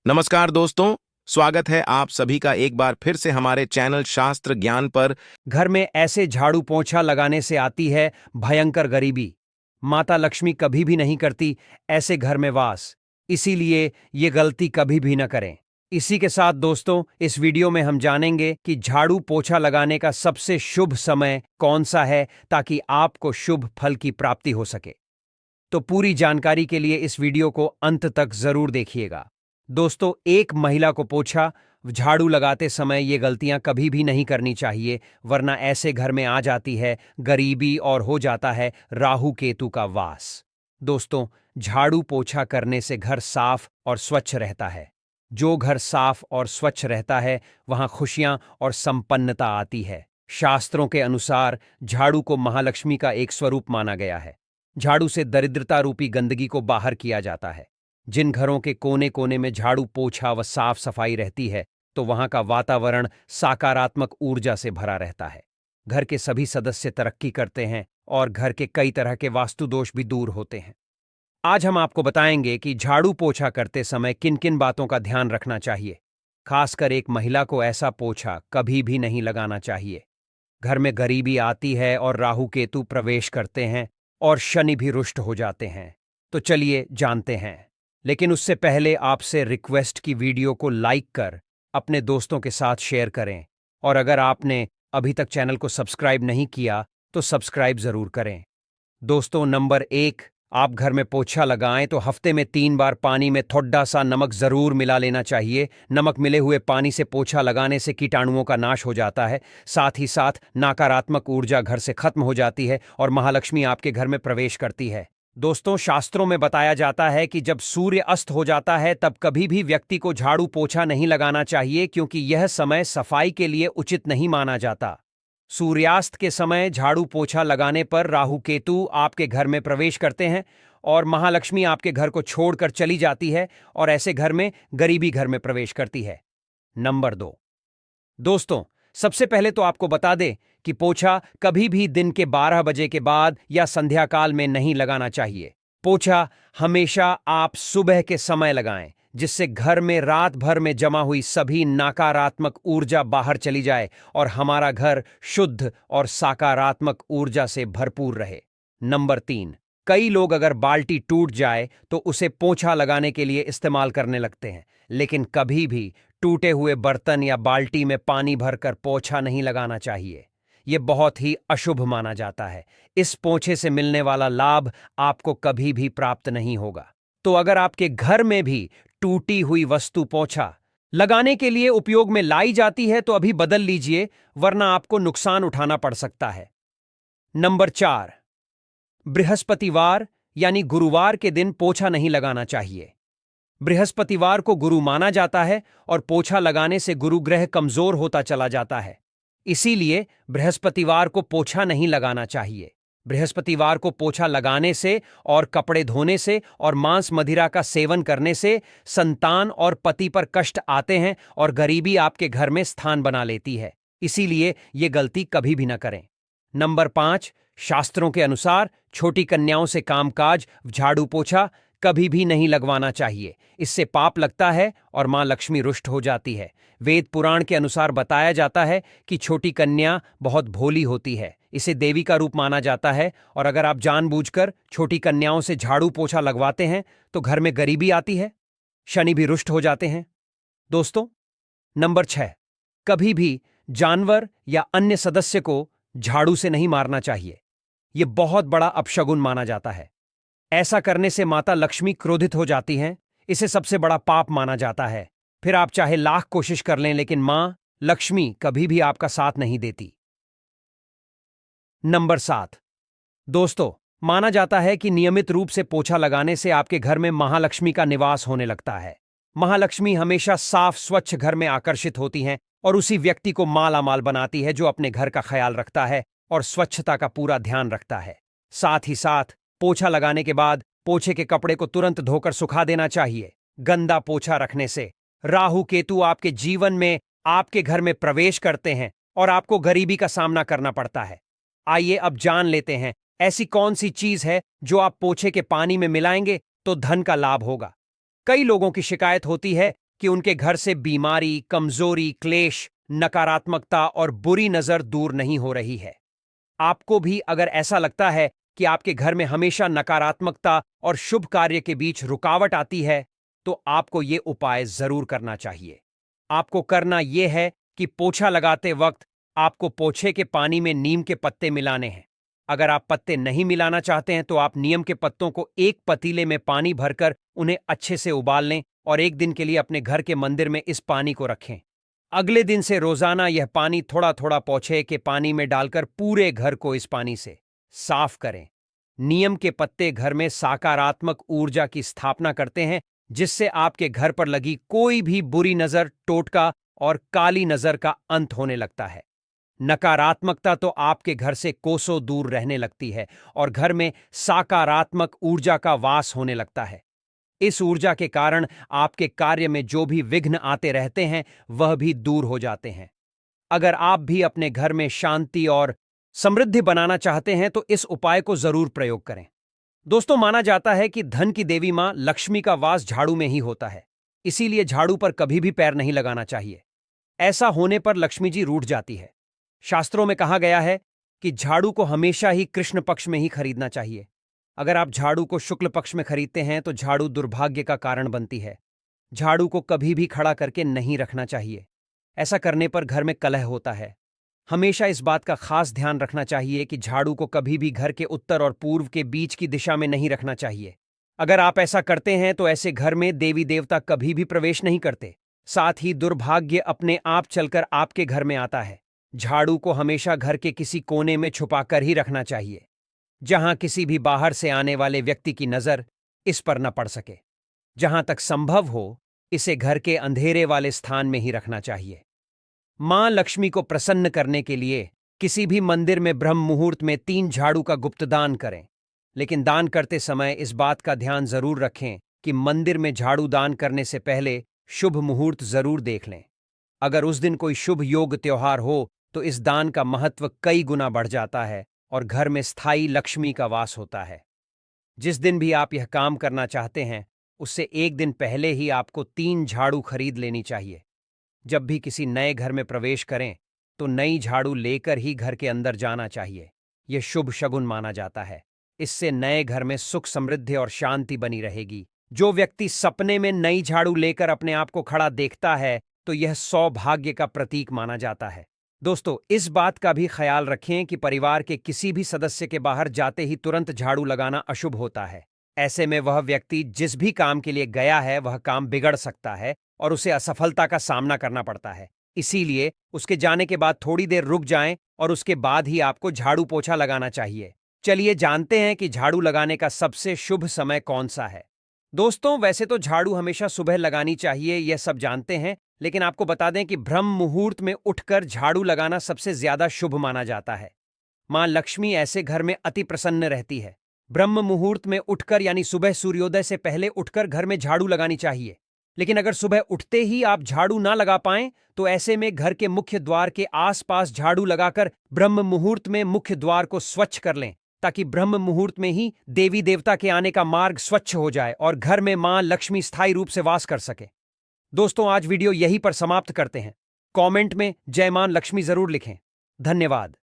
नमस्कार दोस्तों, स्वागत है आप सभी का एक बार फिर से हमारे चैनल शास्त्र ज्ञान पर। घर में ऐसे झाड़ू पोंछा लगाने से आती है भयंकर गरीबी। माता लक्ष्मी कभी भी नहीं करती ऐसे घर में वास, इसीलिए ये गलती कभी भी न करें। इसी के साथ दोस्तों, इस वीडियो में हम जानेंगे कि झाड़ू पोंछा लगाने का सबसे शुभ समय कौन सा है ताकि आपको शुभ फल की प्राप्ति हो सके। तो पूरी जानकारी के लिए इस वीडियो को अंत तक जरूर देखिएगा। दोस्तों, एक महिला को पोछा झाड़ू लगाते समय ये गलतियां कभी भी नहीं करनी चाहिए, वरना ऐसे घर में आ जाती है गरीबी और हो जाता है राहु केतु का वास। दोस्तों, झाड़ू पोछा करने से घर साफ और स्वच्छ रहता है। जो घर साफ और स्वच्छ रहता है वहां खुशियां और संपन्नता आती है। शास्त्रों के अनुसार झाड़ू को महालक्ष्मी का एक स्वरूप माना गया है। झाड़ू से दरिद्रता रूपी गंदगी को बाहर किया जाता है। जिन घरों के कोने कोने में झाड़ू पोछा व साफ सफाई रहती है तो वहां का वातावरण सकारात्मक ऊर्जा से भरा रहता है। घर के सभी सदस्य तरक्की करते हैं और घर के कई तरह के वास्तु दोष भी दूर होते हैं। आज हम आपको बताएंगे कि झाड़ू पोछा करते समय किन किन बातों का ध्यान रखना चाहिए। खासकर एक महिला को ऐसा पोछा कभी भी नहीं लगाना चाहिए। घर में गरीबी आती है और राहु केतु प्रवेश करते हैं और शनि भी रुष्ट हो जाते हैं। तो चलिए जानते हैं। लेकिन उससे पहले आपसे रिक्वेस्ट की वीडियो को लाइक कर अपने दोस्तों के साथ शेयर करें, और अगर आपने अभी तक चैनल को सब्सक्राइब नहीं किया तो सब्सक्राइब जरूर करें। दोस्तों, नंबर 1, आप घर में पोछा लगाएं तो हफ्ते में 3 बार पानी में थोड़ा सा नमक जरूर मिला लेना चाहिए। नमक मिले हुए पानी से पोछा लगाने से कीटाणुओं का नाश हो जाता है। साथ ही साथ नकारात्मक ऊर्जा घर से खत्म हो जाती है और महालक्ष्मी आपके घर में प्रवेश करती है। दोस्तों, शास्त्रों में बताया जाता है कि जब सूर्य अस्त हो जाता है तब कभी भी व्यक्ति को झाड़ू पोछा नहीं लगाना चाहिए, क्योंकि यह समय सफाई के लिए उचित नहीं माना जाता। सूर्यास्त के समय झाड़ू पोछा लगाने पर राहु केतु आपके घर में प्रवेश करते हैं और महालक्ष्मी आपके घर को छोड़कर चली जाती है और ऐसे घर में गरीबी घर में प्रवेश करती है। नंबर 2, दोस्तों, सबसे पहले तो आपको बता दें कि पोछा कभी भी दिन के 12 बजे के बाद या संध्या काल में नहीं लगाना चाहिए। पोछा हमेशा आप सुबह के समय लगाएं, जिससे घर में रात भर में जमा हुई सभी नकारात्मक ऊर्जा बाहर चली जाए और हमारा घर शुद्ध और सकारात्मक ऊर्जा से भरपूर रहे। नंबर 3, कई लोग अगर बाल्टी टूट जाए तो उसे पोछा लगाने के लिए इस्तेमाल करने लगते हैं, लेकिन कभी भी टूटे हुए बर्तन या बाल्टी में पानी भरकर पोछा नहीं लगाना चाहिए। यह बहुत ही अशुभ माना जाता है। इस पोछे से मिलने वाला लाभ आपको कभी भी प्राप्त नहीं होगा। तो अगर आपके घर में भी टूटी हुई वस्तु पोछा लगाने के लिए उपयोग में लाई जाती है तो अभी बदल लीजिए, वरना आपको नुकसान उठाना पड़ सकता है। नंबर 4, बृहस्पतिवार यानी गुरुवार के दिन पोछा नहीं लगाना चाहिए। बृहस्पतिवार को गुरु माना जाता है और पोछा लगाने से गुरु ग्रह कमजोर होता चला जाता है। इसीलिए बृहस्पतिवार को पोछा नहीं लगाना चाहिए। बृहस्पतिवार को पोछा लगाने से और कपड़े धोने से और मांस मदिरा का सेवन करने से संतान और पति पर कष्ट आते हैं और गरीबी आपके घर में स्थान बना लेती है। इसीलिए ये गलती कभी भी न करें। नंबर 5, शास्त्रों के अनुसार छोटी कन्याओं से कामकाज झाड़ू पोछा कभी भी नहीं लगवाना चाहिए। इससे पाप लगता है और मां लक्ष्मी रुष्ट हो जाती है। वेद पुराण के अनुसार बताया जाता है कि छोटी कन्या बहुत भोली होती है, इसे देवी का रूप माना जाता है, और अगर आप जानबूझकर छोटी कन्याओं से झाड़ू पोछा लगवाते हैं तो घर में गरीबी आती है, शनि भी रुष्ट हो जाते हैं। दोस्तों, नंबर 6, कभी भी जानवर या अन्य सदस्य को झाड़ू से नहीं मारना चाहिए। यह बहुत बड़ा अपशगुन माना जाता है। ऐसा करने से माता लक्ष्मी क्रोधित हो जाती हैं। इसे सबसे बड़ा पाप माना जाता है। फिर आप चाहे लाख कोशिश कर लें, लेकिन मां लक्ष्मी कभी भी आपका साथ नहीं देती। नंबर 7, दोस्तों, माना जाता है कि नियमित रूप से पोछा लगाने से आपके घर में महालक्ष्मी का निवास होने लगता है। महालक्ष्मी हमेशा साफ स्वच्छ घर में आकर्षित होती हैं और उसी व्यक्ति को माला माल बनाती है जो अपने घर का ख्याल रखता है और स्वच्छता का पूरा ध्यान रखता है। साथ ही साथ पोछा लगाने के बाद पोछे के कपड़े को तुरंत धोकर सुखा देना चाहिए। गंदा पोछा रखने से राहु केतु आपके जीवन में आपके घर में प्रवेश करते हैं और आपको गरीबी का सामना करना पड़ता है। आइए अब जान लेते हैं ऐसी कौन सी चीज है जो आप पोछे के पानी में मिलाएंगे तो धन का लाभ होगा। कई लोगों की शिकायत होती है कि उनके घर से बीमारी, कमजोरी, क्लेश, नकारात्मकता और बुरी नजर दूर नहीं हो रही है। आपको भी अगर ऐसा लगता है कि आपके घर में हमेशा नकारात्मकता और शुभ कार्य के बीच रुकावट आती है, तो आपको ये उपाय जरूर करना चाहिए। आपको करना यह है कि पोछा लगाते वक्त आपको पोछे के पानी में नीम के पत्ते मिलाने हैं। अगर आप पत्ते नहीं मिलाना चाहते हैं तो आप नीम के पत्तों को एक पतीले में पानी भरकर उन्हें अच्छे से उबाल लें और एक दिन के लिए अपने घर के मंदिर में इस पानी को रखें। अगले दिन से रोजाना यह पानी थोड़ा थोड़ा पोछे के पानी में डालकर पूरे घर को इस पानी से साफ करें। नीम के पत्ते घर में सकारात्मक ऊर्जा की स्थापना करते हैं, जिससे आपके घर पर लगी कोई भी बुरी नजर, टोटका और काली नजर का अंत होने लगता है। नकारात्मकता तो आपके घर से कोसों दूर रहने लगती है और घर में सकारात्मक ऊर्जा का वास होने लगता है। इस ऊर्जा के कारण आपके कार्य में जो भी विघ्न आते रहते हैं वह भी दूर हो जाते हैं। अगर आप भी अपने घर में शांति और समृद्धि बनाना चाहते हैं तो इस उपाय को जरूर प्रयोग करें। दोस्तों, माना जाता है कि धन की देवी मां लक्ष्मी का वास झाड़ू में ही होता है, इसीलिए झाड़ू पर कभी भी पैर नहीं लगाना चाहिए। ऐसा होने पर लक्ष्मी जी रूठ जाती है। शास्त्रों में कहा गया है कि झाड़ू को हमेशा ही कृष्ण पक्ष में ही खरीदना चाहिए। अगर आप झाड़ू को शुक्ल पक्ष में खरीदते हैं तो झाड़ू दुर्भाग्य का कारण बनती है। झाड़ू को कभी भी खड़ा करके नहीं रखना चाहिए। ऐसा करने पर घर में कलह होता है। हमेशा इस बात का खास ध्यान रखना चाहिए कि झाड़ू को कभी भी घर के उत्तर और पूर्व के बीच की दिशा में नहीं रखना चाहिए। अगर आप ऐसा करते हैं तो ऐसे घर में देवी देवता कभी भी प्रवेश नहीं करते। साथ ही दुर्भाग्य अपने आप चलकर आपके घर में आता है। झाड़ू को हमेशा घर के किसी कोने में छुपाकर ही रखना चाहिए, जहां किसी भी बाहर से आने वाले व्यक्ति की नजर इस पर न पड़ सके। जहां तक संभव हो, इसे घर के अंधेरे वाले स्थान में ही रखना चाहिए। मां लक्ष्मी को प्रसन्न करने के लिए किसी भी मंदिर में ब्रह्म मुहूर्त में 3 झाड़ू का गुप्त दान करें, लेकिन दान करते समय इस बात का ध्यान जरूर रखें कि मंदिर में झाड़ू दान करने से पहले शुभ मुहूर्त जरूर देख लें। अगर उस दिन कोई शुभ योग त्योहार हो तो इस दान का महत्व कई गुना बढ़ जाता है और घर में स्थायी लक्ष्मी का वास होता है। जिस दिन भी आप यह काम करना चाहते हैं, उससे एक दिन पहले ही आपको 3 झाड़ू खरीद लेनी चाहिए। जब भी किसी नए घर में प्रवेश करें तो नई झाड़ू लेकर ही घर के अंदर जाना चाहिए। यह शुभ शगुन माना जाता है। इससे नए घर में सुख, समृद्धि और शांति बनी रहेगी। जो व्यक्ति सपने में नई झाड़ू लेकर अपने आप को खड़ा देखता है तो यह सौभाग्य का प्रतीक माना जाता है। दोस्तों, इस बात का भी ख्याल रखें कि परिवार के किसी भी सदस्य के बाहर जाते ही तुरंत झाड़ू लगाना अशुभ होता है। ऐसे में वह व्यक्ति जिस भी काम के लिए गया है वह काम बिगड़ सकता है और उसे असफलता का सामना करना पड़ता है। इसीलिए उसके जाने के बाद थोड़ी देर रुक जाएं और उसके बाद ही आपको झाड़ू पोछा लगाना चाहिए। चलिए जानते हैं कि झाड़ू लगाने का सबसे शुभ समय कौन सा है। दोस्तों, वैसे तो झाड़ू हमेशा सुबह लगानी चाहिए, यह सब जानते हैं, लेकिन आपको बता दें कि ब्रह्म मुहूर्त में उठकर झाड़ू लगाना सबसे ज्यादा शुभ माना जाता है। मां लक्ष्मी ऐसे घर में अति प्रसन्न रहती है। ब्रह्म मुहूर्त में उठकर यानी सुबह सूर्योदय से पहले उठकर घर में झाड़ू लगानी चाहिए। लेकिन अगर सुबह उठते ही आप झाड़ू ना लगा पाएं तो ऐसे में घर के मुख्य द्वार के आसपास झाड़ू लगाकर ब्रह्म मुहूर्त में मुख्य द्वार को स्वच्छ कर लें, ताकि ब्रह्म मुहूर्त में ही देवी देवता के आने का मार्ग स्वच्छ हो जाए और घर में मां लक्ष्मी स्थायी रूप से वास कर सके। दोस्तों, आज वीडियो यहीं पर समाप्त करते हैं। कमेंट में जय मां लक्ष्मी जरूर लिखें। धन्यवाद।